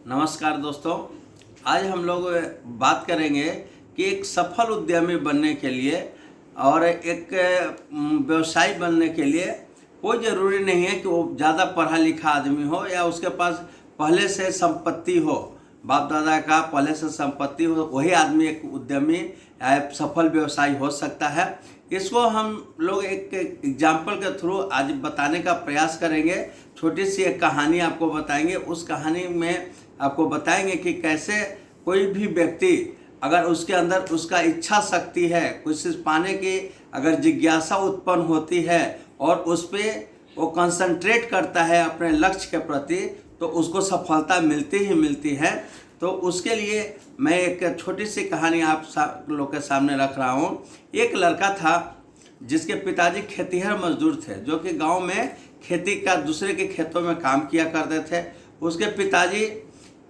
नमस्कार दोस्तों। आज हम लोग बात करेंगे कि एक सफल उद्यमी बनने के लिए और एक व्यवसायी बनने के लिए कोई ज़रूरी नहीं है कि वो ज़्यादा पढ़ा लिखा आदमी हो या उसके पास पहले से संपत्ति हो, बाप दादा का पहले से संपत्ति हो, वही आदमी एक उद्यमी या सफल व्यवसायी हो सकता है। इसको हम लोग एक एग्जाम्पल के थ्रू आज बताने का प्रयास करेंगे। छोटी सी एक कहानी आपको बताएंगे। उस कहानी में आपको बताएंगे कि कैसे कोई भी व्यक्ति अगर उसके अंदर उसका इच्छा शक्ति है, कुछ चीज़ पाने की अगर जिज्ञासा उत्पन्न होती है और उस पर वो कंसंट्रेट करता है अपने लक्ष्य के प्रति, तो उसको सफलता मिलती ही मिलती है। तो उसके लिए मैं एक छोटी सी कहानी आप लोग के सामने रख रहा हूँ। एक लड़का था जिसके पिताजी खेतीहर मजदूर थे, जो कि गांव में खेती का दूसरे के खेतों में काम किया करते थे। उसके पिताजी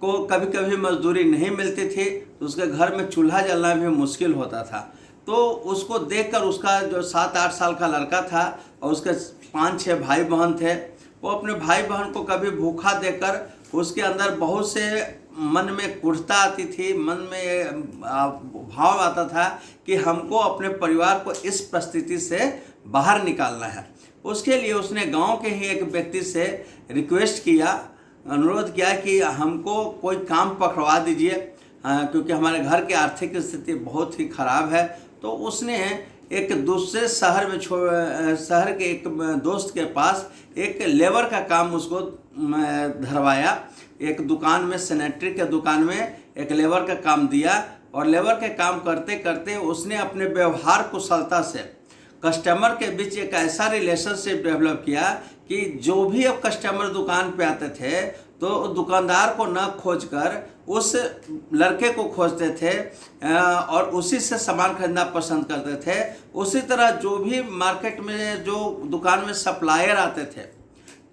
को कभी कभी मजदूरी नहीं मिलती थी, तो उसके घर में चूल्हा जलना भी मुश्किल होता था। तो उसको देखकर उसका जो 7-8 साल का लड़का था और उसके 5-6 भाई बहन थे, वो अपने भाई बहन को कभी भूखा देकर उसके अंदर बहुत से मन में कुढ़ता आती थी, मन में भाव आता था कि हमको अपने परिवार को इस परिस्थिति से बाहर निकालना है। उसके लिए उसने गांव के ही एक व्यक्ति से रिक्वेस्ट किया, अनुरोध किया कि हमको कोई काम पकड़वा दीजिए, क्योंकि हमारे घर की आर्थिक स्थिति बहुत ही ख़राब है। तो उसने एक दूसरे शहर में शहर के एक दोस्त के पास एक लेबर का काम उसको धरवाया। एक दुकान में, सैनिटरी के दुकान में एक लेबर का काम दिया और लेबर के काम करते करते उसने अपने व्यवहार कुशलता से कस्टमर के बीच एक ऐसा रिलेशनशिप डेवलप किया कि जो भी अब कस्टमर दुकान पे आते थे तो दुकानदार को न खोजकर उस लड़के को खोजते थे और उसी से सामान खरीदना पसंद करते थे। उसी तरह जो भी मार्केट में जो दुकान में सप्लायर आते थे,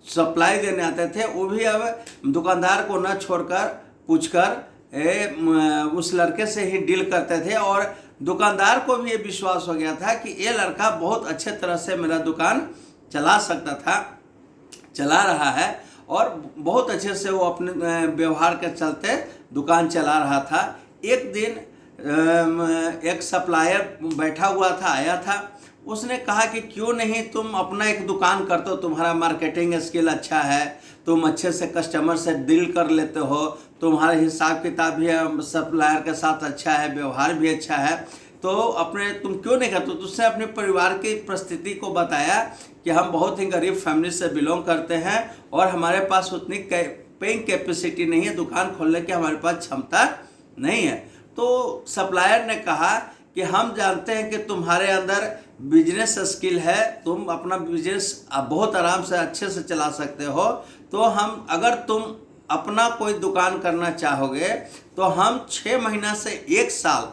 सप्लाई देने आते थे, वो भी अब दुकानदार को न छोड़कर पूछकर उस लड़के से ही डील करते थे। और दुकानदार को भी ये विश्वास हो गया था कि ये लड़का बहुत अच्छे तरह से मेरा दुकान चला सकता था, चला रहा है और बहुत अच्छे से वो अपने व्यवहार के चलते दुकान चला रहा था। एक दिन एक सप्लायर बैठा हुआ था, आया था। उसने कहा कि क्यों नहीं तुम अपना एक दुकान करते हो, तुम्हारा मार्केटिंग स्किल अच्छा है, तुम अच्छे से कस्टमर से डील कर लेते हो, तुम्हारा हिसाब किताब भी सप्लायर के साथ अच्छा है, व्यवहार भी अच्छा है, तो अपने तुम क्यों नहीं करते। तो उसने अपने परिवार की परिस्थिति को बताया कि हम बहुत ही गरीब फैमिली से बिलोंग करते हैं और हमारे पास उतनी पेइंग कैपेसिटी नहीं है, दुकान खोलने की हमारे पास क्षमता नहीं है। तो सप्लायर ने कहा कि हम जानते हैं कि तुम्हारे अंदर बिजनेस स्किल है, तुम अपना बिजनेस बहुत आराम से अच्छे से चला सकते हो, तो हम अगर तुम अपना कोई दुकान करना चाहोगे तो हम 6 महीना से 1 साल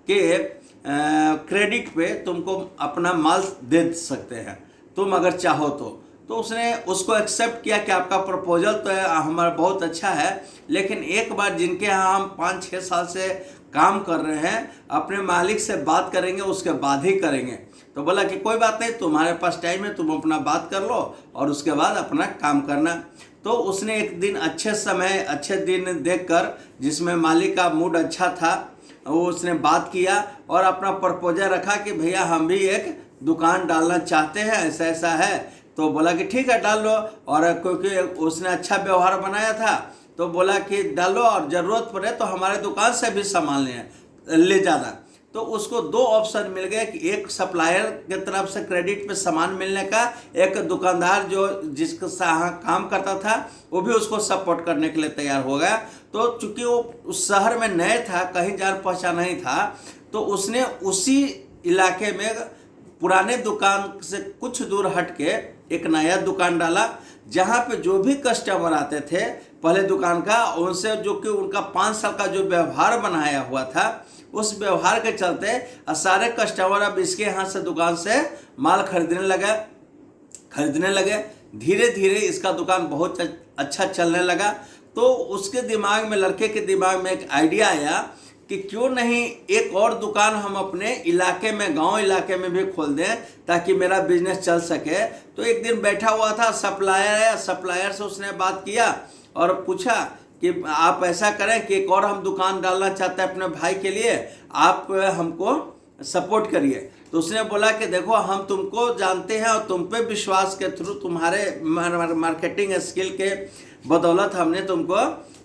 के क्रेडिट पे तुमको अपना माल दे सकते हैं, तुम अगर चाहो तो उसने उसको एक्सेप्ट किया कि आपका प्रपोजल तो हमारा बहुत अच्छा है, लेकिन एक बार जिनके यहाँ हम 5-6 साल से काम कर रहे हैं, अपने मालिक से बात करेंगे, उसके बाद ही करेंगे। तो बोला कि कोई बात नहीं, तुम्हारे पास टाइम है, तुम अपना बात कर लो और उसके बाद अपना काम करना। तो उसने एक दिन अच्छे दिन देखकर, जिसमें मालिक का मूड अच्छा था, वो उसने बात किया और अपना प्रपोजल रखा कि भैया हम भी एक दुकान डालना चाहते हैं, ऐसा ऐसा है। तो बोला कि ठीक है डाल लो। और क्योंकि उसने अच्छा व्यवहार बनाया था तो बोला कि डालो और ज़रूरत पड़े तो हमारे दुकान से भी सामान ले जाना। तो उसको 2 ऑप्शन मिल गए कि एक सप्लायर की तरफ से क्रेडिट पे सामान मिलने का, एक दुकानदार जो जिसके साथ काम करता था वो भी उसको सपोर्ट करने के लिए तैयार हो गया। तो चूंकि वो उस शहर में नए था, कहीं जान पहचान नहीं था, तो उसने उसी इलाके में पुराने दुकान से कुछ दूर हट के एक नया दुकान डाला, जहाँ पे जो भी कस्टमर आते थे पहले दुकान का, उनसे जो कि उनका 5 साल का जो व्यवहार बनाया हुआ था, उस व्यवहार के चलते सारे कस्टमर अब इसके यहाँ से दुकान से माल खरीदने लगे। धीरे धीरे इसका दुकान बहुत अच्छा चलने लगा। तो उसके दिमाग में, लड़के के दिमाग में एक आइडिया आया कि क्यों नहीं एक और दुकान हम अपने इलाके में, गांव इलाके में भी खोल दें ताकि मेरा बिजनेस चल सके। तो एक दिन बैठा हुआ था, सप्लायर से उसने बात किया और पूछा कि आप ऐसा करें कि एक और हम दुकान डालना चाहते हैं अपने भाई के लिए, आप हमको सपोर्ट करिए। तो उसने बोला कि देखो हम तुमको जानते हैं और तुम पे विश्वास के थ्रू तुम्हारे मार्केटिंग स्किल के बदौलत हमने तुमको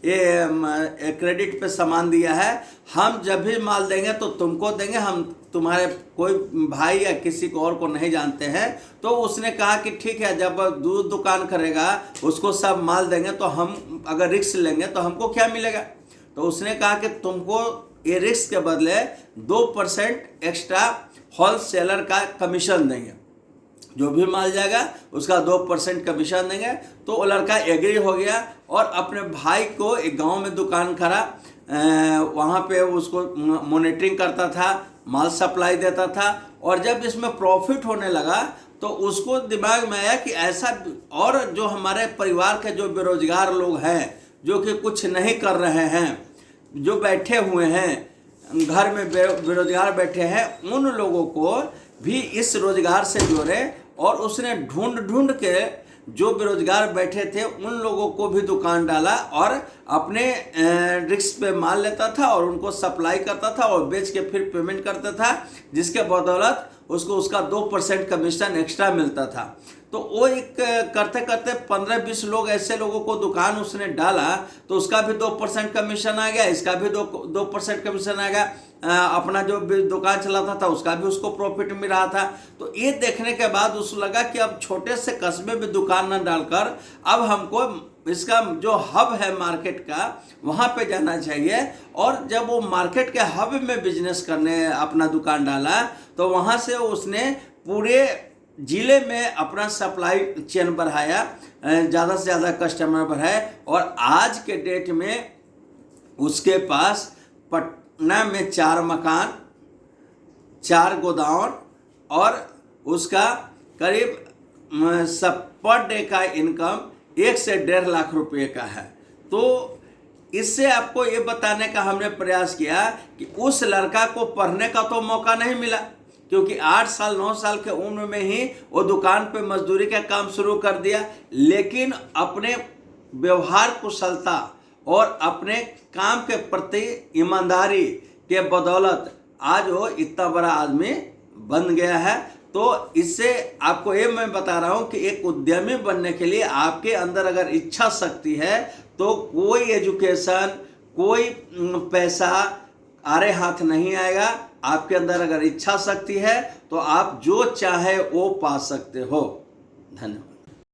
ये क्रेडिट पे सामान दिया है। हम जब भी माल देंगे तो तुमको देंगे, हम तुम्हारे कोई भाई या किसी को और को नहीं जानते हैं। तो उसने कहा कि ठीक है, जब दूध दुकान करेगा उसको सब माल देंगे तो हम अगर रिस्क लेंगे तो हमको क्या मिलेगा। तो उसने कहा कि तुमको ये रिस्क के बदले 2% एक्स्ट्रा होलसेलर का कमीशन देंगे, जो भी माल जाएगा उसका 2% कमीशन देंगे। तो वो लड़का एग्री हो गया और अपने भाई को एक गांव में दुकान करा, वहाँ पे उसको मॉनिटरिंग करता था, माल सप्लाई देता था। और जब इसमें प्रॉफिट होने लगा तो उसको दिमाग में आया कि ऐसा और जो हमारे परिवार के जो बेरोजगार लोग हैं, जो कि कुछ नहीं कर रहे हैं, जो बैठे हुए हैं घर में बेरोजगार बैठे हैं, उन लोगों को भी इस रोजगार से जोड़े। और उसने ढूंढ के जो बेरोजगार बैठे थे उन लोगों को भी दुकान डाला और अपने रिस्क पे माल लेता था और उनको सप्लाई करता था और बेच के फिर पेमेंट करता था, जिसके बदौलत उसको उसका 2% कमीशन एक्स्ट्रा मिलता था। तो वो एक करते करते 15-20 लोग ऐसे लोगों को दुकान उसने डाला, तो उसका भी 2% कमीशन आ गया, इसका भी 2% कमीशन आ गया। अपना जो दुकान चलाता था उसका भी उसको प्रॉफिट मिल रहा था। तो ये देखने के बाद उसको लगा कि अब छोटे से कस्बे में दुकान न डालकर अब हमको इसका जो हब है मार्केट का, वहाँ पे जाना चाहिए। और जब वो मार्केट के हब में बिजनेस करने अपना दुकान डाला तो वहाँ से उसने पूरे जिले में अपना सप्लाई चेन बढ़ाया, ज़्यादा से ज़्यादा कस्टमर बढ़ाए। और आज के डेट में उसके पास पटना में 4 मकान, 4 गोदाम और उसका करीब पर डे का इनकम 1 से 1.5 लाख रुपए का है। तो इससे आपको ये बताने का हमने प्रयास किया कि उस लड़का को पढ़ने का तो मौका नहीं मिला, क्योंकि 8 साल 9 साल के उम्र में ही वो दुकान पे मजदूरी का काम शुरू कर दिया। लेकिन अपने व्यवहार कुशलता और अपने काम के प्रति ईमानदारी के बदौलत आज वो इतना बड़ा आदमी बन गया है। तो इससे आपको ये मैं बता रहा हूँ कि एक उद्यमी बनने के लिए आपके अंदर अगर इच्छा शक्ति है तो कोई एजुकेशन, कोई पैसा आरे हाथ नहीं आएगा। आपके अंदर अगर इच्छा शक्ति है तो आप जो चाहे वो पा सकते हो। धन्यवाद।